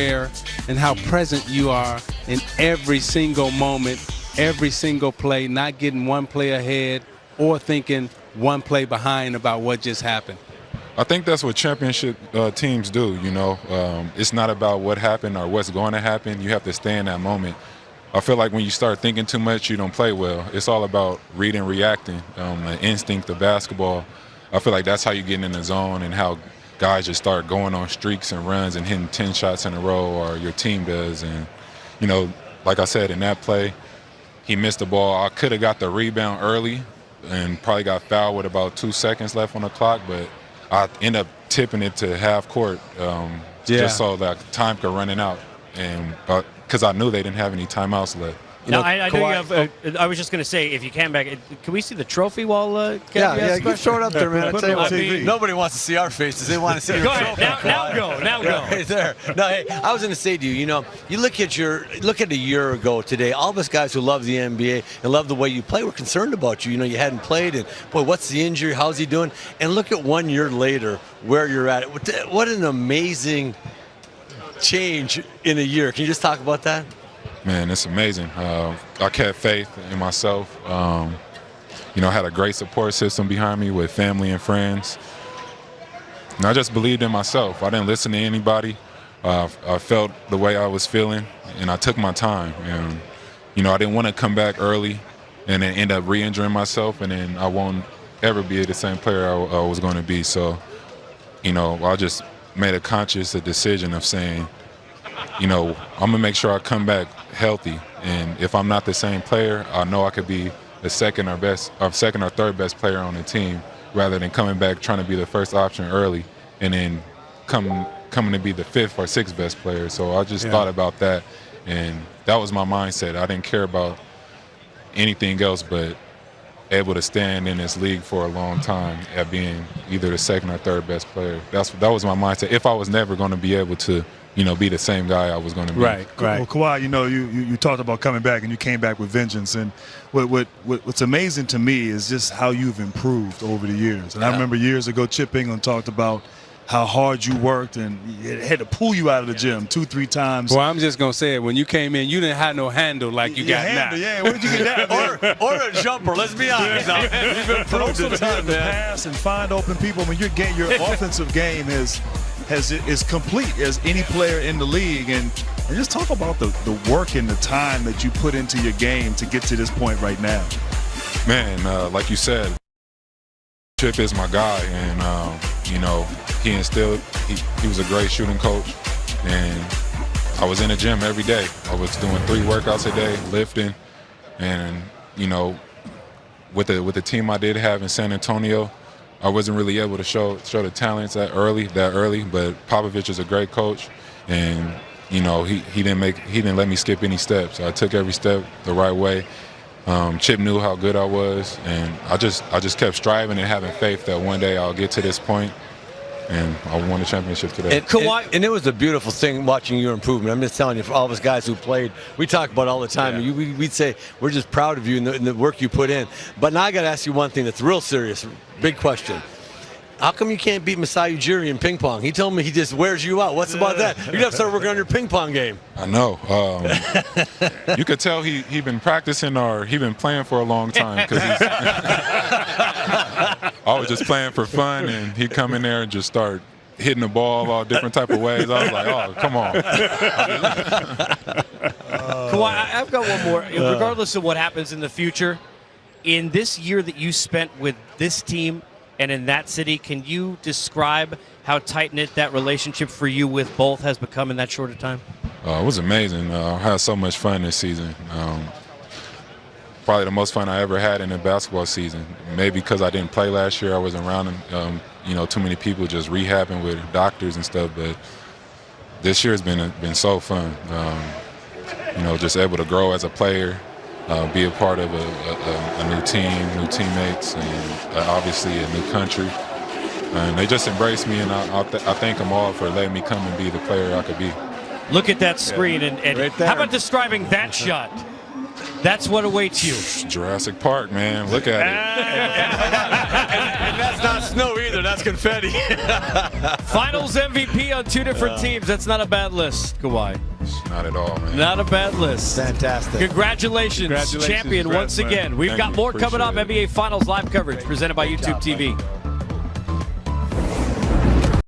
and how present you are in every single moment, every single play, not getting one play ahead or thinking one play behind about what just happened. I think that's what championship teams do, you know. It's not about what happened or what's going to happen. You have to stay in that moment. I feel like when you start thinking too much, you don't play well. It's all about reading, reacting, the instinct of basketball. I feel like that's how you get in the zone and how guys just start going on streaks and runs and hitting 10 shots in a row, or your team does. And, you know, like I said, in that play, he missed the ball. I could have got the rebound early and probably got fouled with about 2 seconds left on the clock, but I end up tipping it to half court just so that time could run out, and because I knew they didn't have any timeouts left. I know you have. I was just going to say, if you can back, can we see the trophy while? You throw it up there, man. Nobody wants to see our faces. They want to see. Go ahead. Now go. Right there. No, hey, I was going to say to you, you know, you look at a year ago today. All of us guys who love the NBA and love the way you play were concerned about you. You know, you hadn't played, and boy, what's the injury? How's he doing? And look at 1 year later where you're at. What an amazing change in a year. Can you just talk about that? Man, it's amazing. I kept faith in myself. You know, I had a great support system behind me with family and friends. And I just believed in myself. I didn't listen to anybody. I felt the way I was feeling, and I took my time. And, you know, I didn't want to come back early and then end up re-injuring myself, and then I won't ever be the same player I was going to be. So, you know, I just made a conscious decision of saying, you know, I'm going to make sure I come back healthy. And if I'm not the same player, I know I could be the second or third best player on the team, rather than coming back trying to be the first option early and then coming to be the fifth or sixth best player. So I just thought about that, and that was my mindset. I didn't care about anything else but able to stand in this league for a long time at being either the second or third best player. That was my mindset. If I was never going to be able to, you know, be the same guy I was going to be. Right. Well, Kawhi, you know, you talked about coming back, and you came back with vengeance. And what's amazing to me is just how you've improved over the years. And I remember years ago, Chip England talked about how hard you worked, and it had to pull you out of the gym 2-3 times. Well, I'm just going to say it. When you came in, you didn't have no handle like you got now. Yeah, where did you get that? or a jumper, let's be honest. You've improved a ton, man. Pass and find open people. I mean, your offensive game is complete as any player in the league. And just talk about the work and the time that you put into your game to get to this point right now. Man, like you said, Chip is my guy, and you know, he was a great shooting coach, and I was in the gym every day. I was doing 3 workouts a day, lifting, and you know, with the team I did have in San Antonio, I wasn't really able to show the talents that early. But Popovich is a great coach, and you know, he didn't let me skip any steps. I took every step the right way. Chip knew how good I was, and I just kept striving and having faith that one day I'll get to this point, and I won the championship today. And it was a beautiful thing watching your improvement. I'm just telling you, for all of us guys who played, we talk about it all the time. Yeah. We'd say we're just proud of you and the work you put in. But now I got to ask you one thing that's real serious, big question. How come you can't beat Masai Ujiri in ping pong? He told me he just wears you out. What's about that? You're going to have to start working on your ping pong game. I know. You could tell he been practicing, or he been playing for a long time, because he's I was just playing for fun, and he'd come in there and just start hitting the ball all different type of ways. I was like, oh, come on. Kawhi, I've got one more. Regardless of what happens in the future, in this year that you spent with this team and in that city, can you describe how tight-knit that relationship for you with both has become in that short of time? It was amazing. I had so much fun this season. Probably the most fun I ever had in a basketball season. Maybe because I didn't play last year, I wasn't around you know, too many people just rehabbing with doctors and stuff. But this year has been so fun. You know, just able to grow as a player, be a part of a new team, new teammates, and obviously a new country. And they just embraced me, and I thank them all for letting me come and be the player I could be. Look at that screen, and right how about describing that shot? That's what awaits you. Jurassic Park, man. Look at it. And that's not snow either. That's confetti. Finals MVP on 2 different teams. That's not a bad list, Kawhi. Not at all, man. Not a bad list. Fantastic. Congratulations, champion Congrats, once man. again. We've Thank got you. more coming up. Appreciate NBA Finals live coverage presented by YouTube TV.